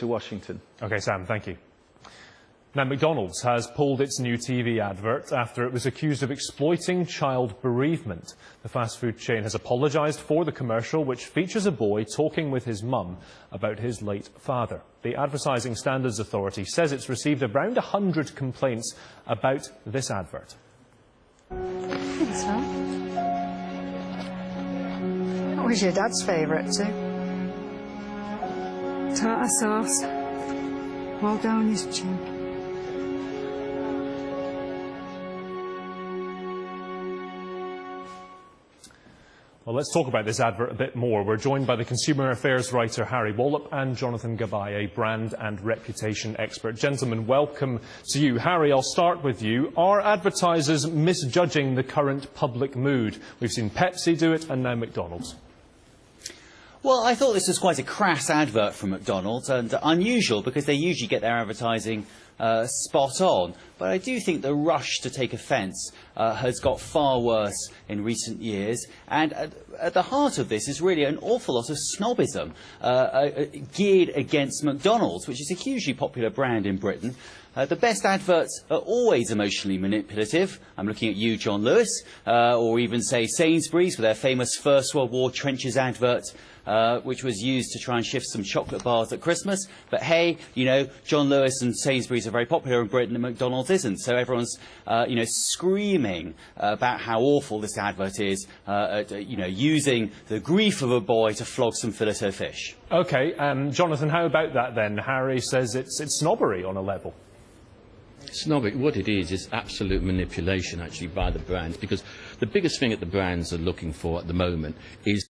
to Washington. OK, Sam, thank you. Now, McDonald's has pulled its new TV advert after it was accused of exploiting child bereavement. The fast food chain has apologised for the commercial, which features a boy talking with his mum about his late father. The Advertising Standards Authority says it's received around 100 complaints about this advert. Thanks, Phil. What was your dad's favourite too? Tartar sauce. Well down his chin. Well, let's talk about this advert a bit more. We're joined by the consumer affairs writer Harry Wallop and Jonathan Gabay, a brand and reputation expert. Gentlemen, welcome to you. Harry, I'll start with you. Are advertisers misjudging the current public mood? We've seen Pepsi do it and now McDonald's. Well, I thought this was quite a crass advert from McDonald's and unusual because they usually get their advertising spot on. But I do think the rush to take offence has got far worse in recent years. And at the heart of this is really an awful lot of snobism geared against McDonald's, which is a hugely popular brand in Britain. The best adverts are always emotionally manipulative. I'm looking at you, John Lewis, or even, say, Sainsbury's with their famous First World War trenches advert, which was used to try and shift some chocolate bars at Christmas. But hey, you know, John Lewis and Sainsbury's are very popular in Britain and McDonald's isn't. So everyone's, you know, screaming about how awful this advert is, you know, using the grief of a boy to flog some filet fish. OK, Jonathan, how about that then? Harry says it's snobbery on a level. Snobbery, what it is absolute manipulation, actually, by the brands, because the biggest thing that the brands are looking for at the moment is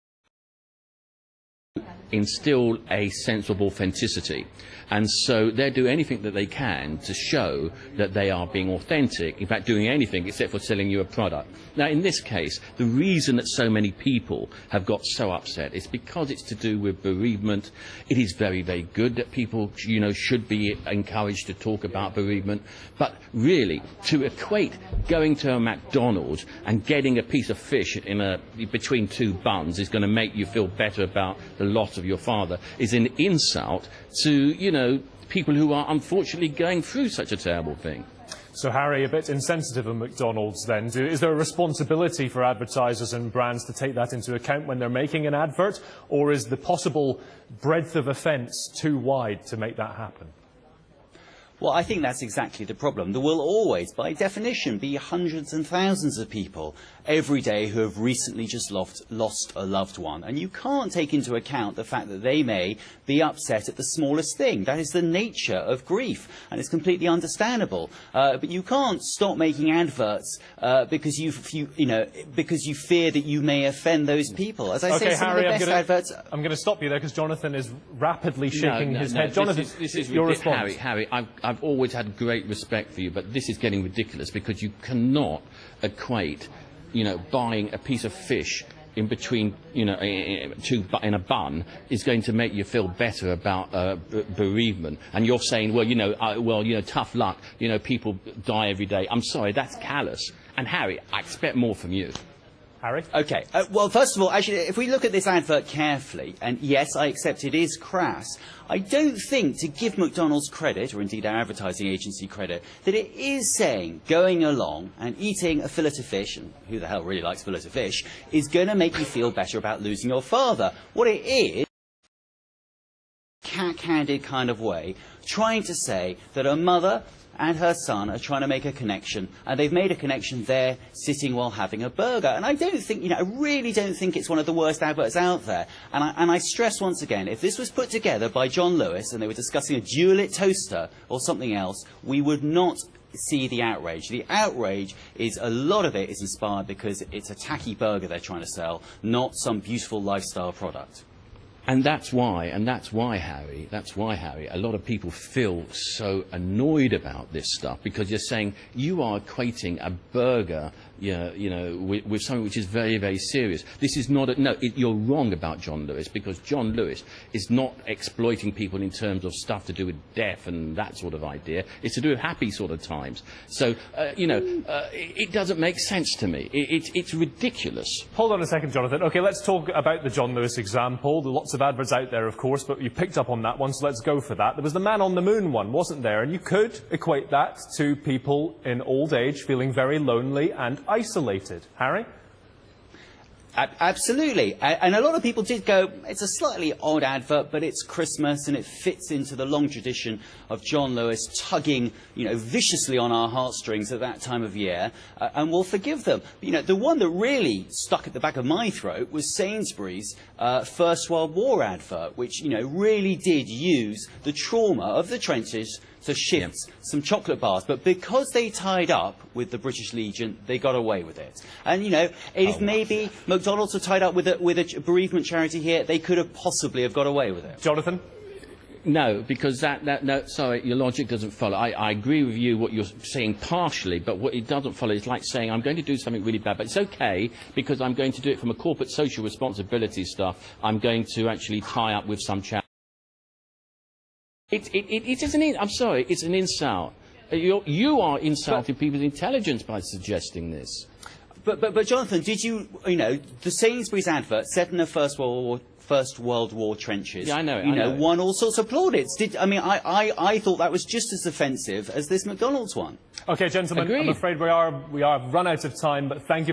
instill a sense of authenticity. And so they do anything that they can to show that they are being authentic, in fact doing anything except for selling you a product. Now in this case, the reason that so many people have got so upset is because it's to do with bereavement. It is very, very good that people, you know, should be encouraged to talk about bereavement, but really to equate going to a McDonald's and getting a piece of fish in between two buns is going to make you feel better about the loss of your father is an insult to, you know, people who are unfortunately going through such a terrible thing. So, Harry, a bit insensitive of McDonald's then. Is there a responsibility for advertisers and brands to take that into account when they're making an advert, or is the possible breadth of offence too wide to make that happen? Well, I think that's exactly the problem. There will always, by definition, be hundreds and thousands of people every day who have recently just lost a loved one. And you can't take into account the fact that they may be upset at the smallest thing. That is the nature of grief, and it's completely understandable. But you can't stop making adverts because you fear that you may offend those people. As I say, some of the best adverts... I'm going to stop you there because Jonathan is rapidly shaking his head. Jonathan, this is your response. Harry, I've always had great respect for you, but this is getting ridiculous because you cannot equate, you know, buying a piece of fish in between, you know, in a bun is going to make you feel better about bereavement. And you're saying, well, you know, tough luck. You know, people die every day. I'm sorry, that's callous. And Harry, I expect more from you. Harry? OK. Well, first of all, actually, if we look at this advert carefully, and yes, I accept it is crass, I don't think, to give McDonald's credit, or indeed our advertising agency credit, that it is saying going along and eating a fillet of fish, and who the hell really likes fillet of fish, is going to make you feel better about losing your father. What it is, cack-handed kind of way, trying to say that a mother and her son are trying to make a connection, and they've made a connection there sitting while having a burger. And I don't think, you know, I really don't think it's one of the worst adverts out there. And I stress once again, if this was put together by John Lewis and they were discussing a dual-lit toaster or something else, we would not see the outrage. The outrage is, a lot of it is inspired because it's a tacky burger they're trying to sell, not some beautiful lifestyle product. And that's why, Harry, a lot of people feel so annoyed about this stuff, because you're saying you are equating a burger with something which is very, very serious. This is not you're wrong about John Lewis, because John Lewis is not exploiting people in terms of stuff to do with death and that sort of idea. It's to do with happy sort of times. So, it doesn't make sense to me. It's ridiculous. Hold on a second, Jonathan. OK, let's talk about the John Lewis example. There are lots of adverts out there, of course, but you picked up on that one, so let's go for that. There was the Man on the Moon one, wasn't there? And you could equate that to people in old age feeling very lonely and isolated. Harry? Absolutely. And a lot of people did go, it's a slightly odd advert, but it's Christmas and it fits into the long tradition of John Lewis tugging, viciously on our heartstrings at that time of year, and we'll forgive them. The one that really stuck at the back of my throat was Sainsbury's First World War advert, which, really did use the trauma of the trenches to shift some chocolate bars. But because they tied up with the British Legion, they got away with it. And, if maybe McDonald's were tied up with a bereavement charity here, they could have possibly have got away with it. Jonathan? No, because no, sorry, your logic doesn't follow. I agree with you what you're saying partially, but what it doesn't follow is like saying I'm going to do something really bad, but it's okay because I'm going to do it from a corporate social responsibility stuff. I'm going to actually tie up with some charity. I'm sorry, it's an insult. You are insulting people's intelligence by suggesting this. But Jonathan, did you, the Sainsbury's advert set in the First World War trenches. Yeah, I know it. Won all sorts of plaudits. I thought that was just as offensive as this McDonald's one. OK, gentlemen, Agreed. I'm afraid we are run out of time, but thank you very much.